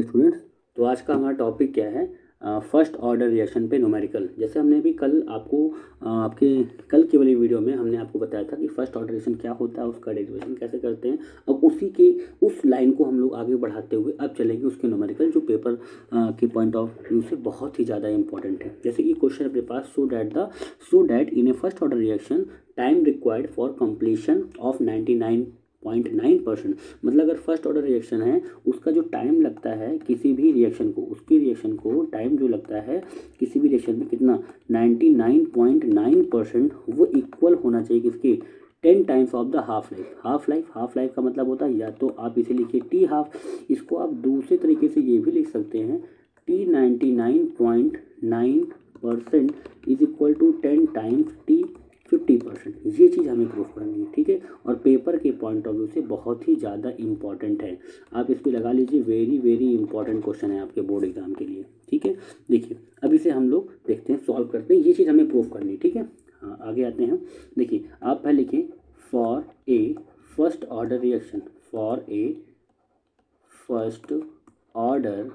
Dear students. तो आज का हमारा टॉपिक क्या है? फर्स्ट ऑर्डर रिएक्शन पे न्यूमेरिकल। जैसे हमने अभी कल आपको आपके कल की वाली वीडियो में हमने आपको बताया था कि फर्स्ट ऑर्डर रिएक्शन क्या होता है, उसका डेरिवेशन कैसे करते हैं। अब उसी के उस लाइन को हम लोग आगे बढ़ाते हुए अब चलेंगे उसके न्यूमेरिकल, जो पेपर के पॉइंट ऑफ व्यू से बहुत ही ज़्यादा इंपॉर्टेंट है। जैसे ये क्वेश्चन अपने पास, so that in a first order reaction time required for completion of 99.9%। मतलब अगर फर्स्ट ऑर्डर रिएक्शन है, उसका जो टाइम लगता है किसी भी रिएक्शन को, उसकी रिएक्शन को टाइम जो लगता है किसी भी रिएक्शन में कितना, 99.9%, वो इक्वल होना चाहिए किसके, 10 times of the half life. Half life का मतलब होता है, या तो आप इसे लिखिए टी हाफ, इसको आप दूसरे तरीके से ये भी लिख सकते हैं, T 99.9% is equal to 10 times T 50%। ये चीज़ हमें प्रूफ करनी है, ठीक है। और पेपर के पॉइंट ऑफ व्यू से बहुत ही ज़्यादा इंपॉर्टेंट है। आप इस पर लगा लीजिए, वेरी वेरी इंपॉर्टेंट क्वेश्चन है आपके बोर्ड एग्जाम के लिए, ठीक है। देखिए अब इसे हम लोग देखते हैं, सॉल्व करते हैं। ये चीज़ हमें प्रूफ करनी है, ठीक है। हाँ, आगे आते हैं। देखिए आप पहले लिखें, for a first order reaction, for a first order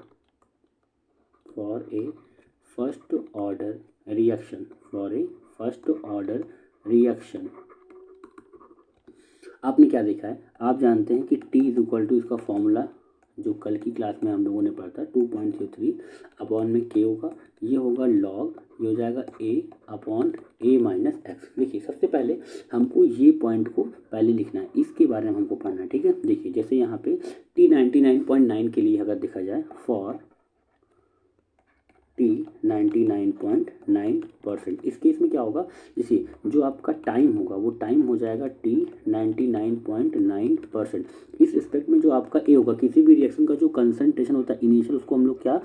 reaction, for a first order reaction. आपने क्या देखा है, आप जानते हैं कि T इज इक्वल टू, इसका फॉर्मूला जो कल की क्लास में हम लोगों ने पढ़ा था, 2.33 अपॉन में K होगा, ये होगा लॉग, ये हो जाएगा A upon A minus x. देखिए सबसे पहले हमको ये पॉइंट को पहले लिखना है, इसके बारे में हमको पढ़ना है, ठीक है। देखिए जैसे यहाँ पे T 99.9 के लिए अगर देखा जाए, फॉर T 99.9%, इस केस में क्या होगा, जैसे जो आपका टाइम होगा वो टाइम हो जाएगा T 99.9%। इस रिस्पेक्ट में जो आपका ए होगा, किसी भी रिएक्शन का जो कंसंट्रेशन होता है इनिशियल, उसको हम लोग क्या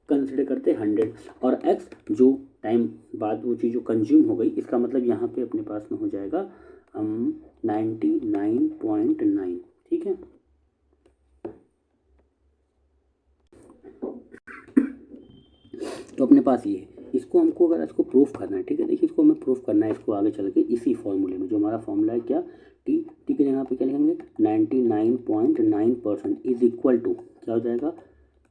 कंसिडर करते हैं 100, और एक्स जो टाइम बाद वो चीज़ जो कंज्यूम हो गई, इसका मतलब यहाँ पे अपने पास में हो जाएगा 99.9, ठीक है। तो अपने पास ये है, इसको हमको अगर इसको प्रूफ करना है, ठीक है। देखिए इसको हमें प्रूफ करना है, इसको आगे चल के इसी फॉर्मूले में, जो हमारा फॉर्मूला है क्या, टी के यहाँ पे क्या लिखेंगे, 99.9% इज इक्वल टू क्या हो जाएगा,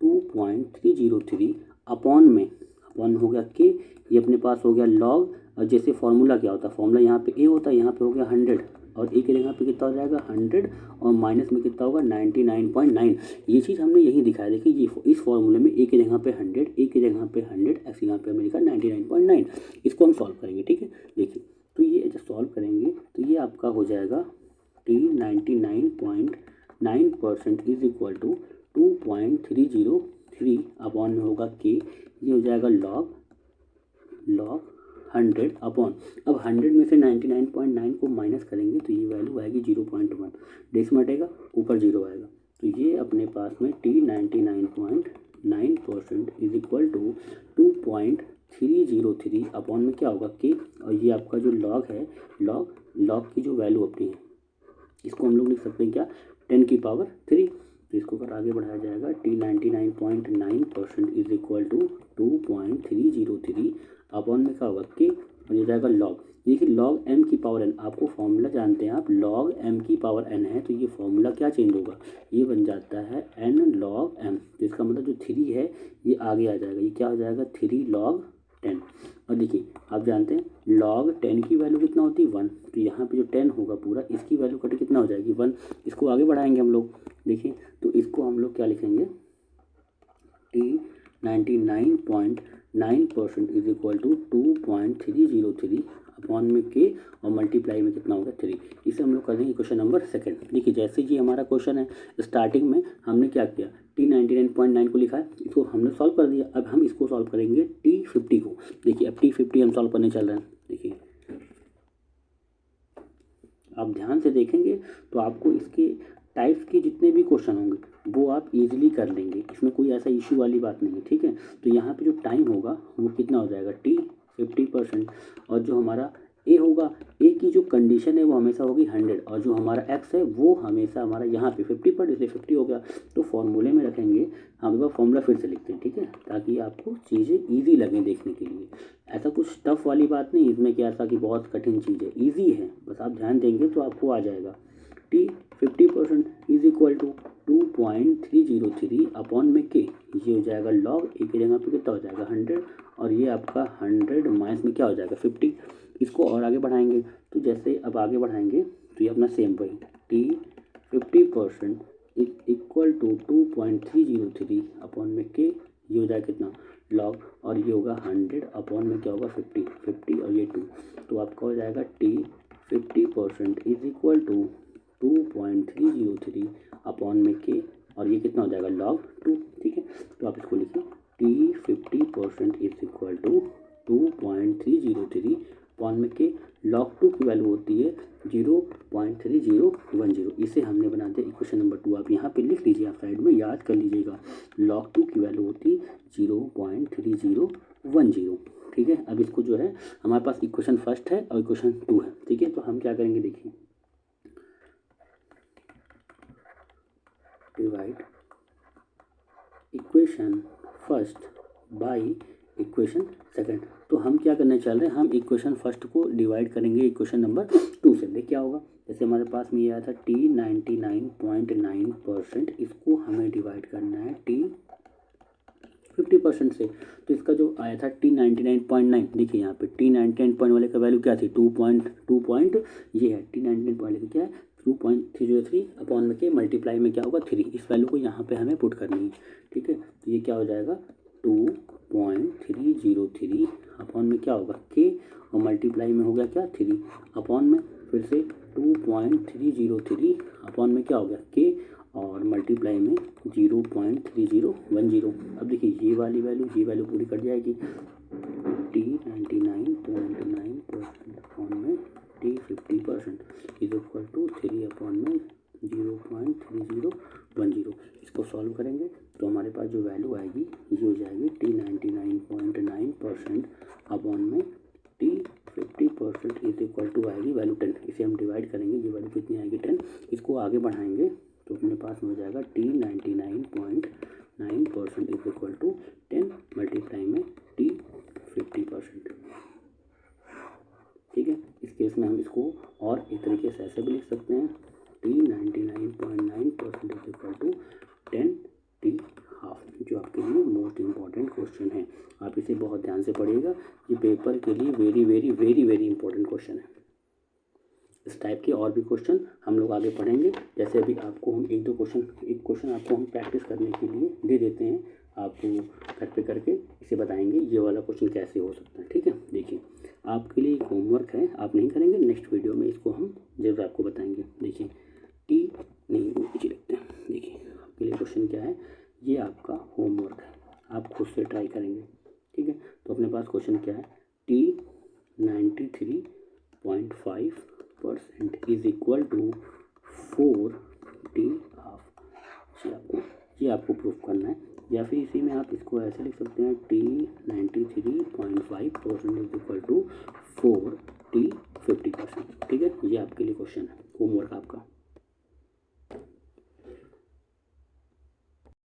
2.303 अपॉन में, अपॉन हो गया के, ये अपने पास हो गया लॉग, और जैसे फॉर्मूला क्या होता है, फॉर्मूला यहाँ पे ए होता है, यहाँ पे हो गया 100, और ए के जगह पे कितना हो जाएगा 100, और माइनस में कितना होगा 99.9। ये चीज़ हमने यही दिखाया। देखिए ये इस फॉर्मूले में ए के जगह पे 100, ए के जगह पे 100, ऐसे यहाँ पे हमें लिखा 99.9। इसको हम सॉल्व करेंगे, ठीक है। देखिए तो ये जब सॉल्व करेंगे तो ये आपका हो जाएगा T 99.9% is equal to 2.303 upon में होगा के, ये हो जाएगा लॉग 100 अपॉन, अब 100 में से 99.9 को माइनस करेंगे तो ये वैल्यू आएगी 0.1, डेसिमल हटेगा ऊपर 0 आएगा, तो ये अपने पास में T 99.9% is equal to 2.303 upon में क्या होगा के, और ये आपका जो लॉग है, लॉग की जो वैल्यू अपनी है, इसको हम लोग लिख सकते हैं क्या, 10 की पावर 3। तो इसको अगर आगे बढ़ाया जाएगा, T 99.9% is equal to 2.303 upon में क्या होगा के, और ये जाएगा लॉग, देखिए लॉग m की पावर n, आपको फॉर्मूला जानते हैं आप, लॉग m की पावर n है, तो ये फॉर्मूला क्या चेंज होगा, ये बन जाता है n लॉग m। तो इसका मतलब जो 3 है ये आगे आ जाएगा, ये क्या हो जाएगा 3 लॉग 10। और देखिए आप जानते हैं लॉग 10 की वैल्यू कितना होती है 1, तो यहाँ पे जो 10 होगा पूरा, इसकी वैल्यू कट कितना हो जाएगी 1। इसको आगे बढ़ाएंगे हम लोग, देखिए तो इसको हम लोग क्या लिखेंगे, T 99.9% is equal to 2.303 upon में के, और मल्टीप्लाई में कितना होगा 3। इसे हम लोग कर देंगे क्वेश्चन नंबर सेकंड। देखिए जैसे जी हमारा क्वेश्चन है, स्टार्टिंग में हमने क्या किया, T 99.9 को लिखा है, इसको हमने सॉल्व कर दिया। अब हम इसको सॉल्व करेंगे T 50 को। देखिए अब T 50 हम सॉल्व करने चल रहे हैं। देखिए आप ध्यान से देखेंगे तो आपको इसके टाइप्स के जितने भी क्वेश्चन होंगे वो आप इजीली कर लेंगे, इसमें कोई ऐसा इशू वाली बात नहीं है, ठीक है। तो यहाँ पे जो टाइम होगा वो कितना हो जाएगा T 50%, और जो हमारा ए होगा, ए की जो कंडीशन है वो हमेशा होगी 100, और जो हमारा एक्स है वो हमेशा हमारा यहाँ पे 50 पर, इसलिए 50 हो गया। तो फॉर्मूले में रखेंगे, हम लोग फॉर्मूला फिर से लिखते हैं, ठीक है, ताकि आपको चीज़ें ईजी लगें देखने के लिए। ऐसा कुछ टफ वाली बात नहीं इसमें कि ऐसा कि बहुत कठिन चीज़ है, ईजी है, बस आप ध्यान देंगे तो आपको आ जाएगा। T 50% is equal to 2.303 upon में के, ये हो जाएगा लॉग ए की जगह पे कितना हो जाएगा 100, और ये आपका 100 माइनस में क्या हो जाएगा 50। इसको और आगे बढ़ाएंगे, तो जैसे अब आगे बढ़ाएंगे तो ये अपना सेम वही T 50% is equal to 2.303 upon में के, ये हो जाएगा कितना लॉग, और ये होगा 100 अपॉन में क्या होगा 50 और ये 2, तो आपका हो जाएगा T 50% is equal to 2.303 upon में के, और ये कितना हो जाएगा log 2। ठीक है, तो आप इसको लिखिए T 50% is equal to 2.303 upon में के, log 2 की वैल्यू होती है 0.3010। इसे हमने बना दिया इक्वेशन नंबर 2। आप यहाँ पे लिख लीजिए, आप साइड में याद कर लीजिएगा, log 2 की वैल्यू होती है 0.3010। ठीक है, अब इसको जो है हमारे पास इक्वेशन फर्स्ट है और इक्वेशन 2 है। ठीक है, तो हम क्या करेंगे देखिए, divide equation first by equation second. तो हम क्या करने चल रहे हैं, हम इक्वेशन फर्स्ट को डिवाइड करेंगे इक्वेशन नंबर 2 से। देख क्या होगा, जैसे हमारे पास में ये आया था टी 99.9%, इसको हमें डिवाइड करना है टी 50% से। तो इसका जो आया था टी 99.9, देखिए यहाँ पे टी 99 वाले का वैल्यू क्या थी 2 ये है टी 99 वाले का क्या है 2.303 अपॉन में के मल्टीप्लाई में क्या होगा 3, इस वैल्यू को यहाँ पे हमें पुट करनी है। ठीक है, तो ये क्या हो जाएगा 2.303 अपॉन में क्या होगा के, और मल्टीप्लाई में हो गया क्या 3 अपॉन में फिर से 2.303 अपॉन में क्या हो गया के, और मल्टीप्लाई में 0.3010। अब देखिए ये वाली वैल्यू पूरी कट जाएगी, टी 99.9% अपॉन में T 50% is equal to 3 upon में 0.3010। इसको सॉल्व करेंगे तो हमारे पास जो वैल्यू आएगी ये हो जाएगी टी 99.9% अपॉन में टी 50% इज इक्वल टू आएगी वैल्यू 10। इसे हम डिवाइड करेंगे, ये वैल्यू कितनी आएगी 10। इसको आगे बढ़ाएंगे तो अपने पास में हो जाएगा T 99.9% is equal to 10 multiply में टी 50%। ठीक है, इस केस में हम इसको और एक तरीके से ऐसे भी लिख सकते हैं T 99.9% is equal to 10 T half, जो आपके लिए मोस्ट इम्पॉर्टेंट क्वेश्चन है। आप इसे बहुत ध्यान से पढ़िएगा, ये पेपर के लिए very very very very important question है। इस टाइप के और भी क्वेश्चन हम लोग आगे पढ़ेंगे। जैसे अभी आपको हम एक क्वेश्चन आपको हम प्रैक्टिस करने के लिए दे देते हैं, आप घर पे करके इसे बताएंगे ये वाला क्वेश्चन कैसे हो सकता है। ठीक है, देखिए आपके लिए एक होमवर्क है, आप नहीं करेंगे, नेक्स्ट वीडियो में इसको हम जरूर आपको बताएंगे। देखिए टी नहीं नीचे लिखते हैं, देखिए आपके लिए क्वेश्चन क्या है, ये आपका होमवर्क है, आप खुद से ट्राई करेंगे। ठीक है, तो अपने पास क्वेश्चन क्या है, T 93.5% is equal to 4 T half. ये आपको प्रूफ करना है, या फिर इसी में आप इसको ऐसे लिख सकते हैं T 93.5% is equal to 4 T 50%। ठीक है, ये आपके लिए क्वेश्चन है, होमवर्क आपका।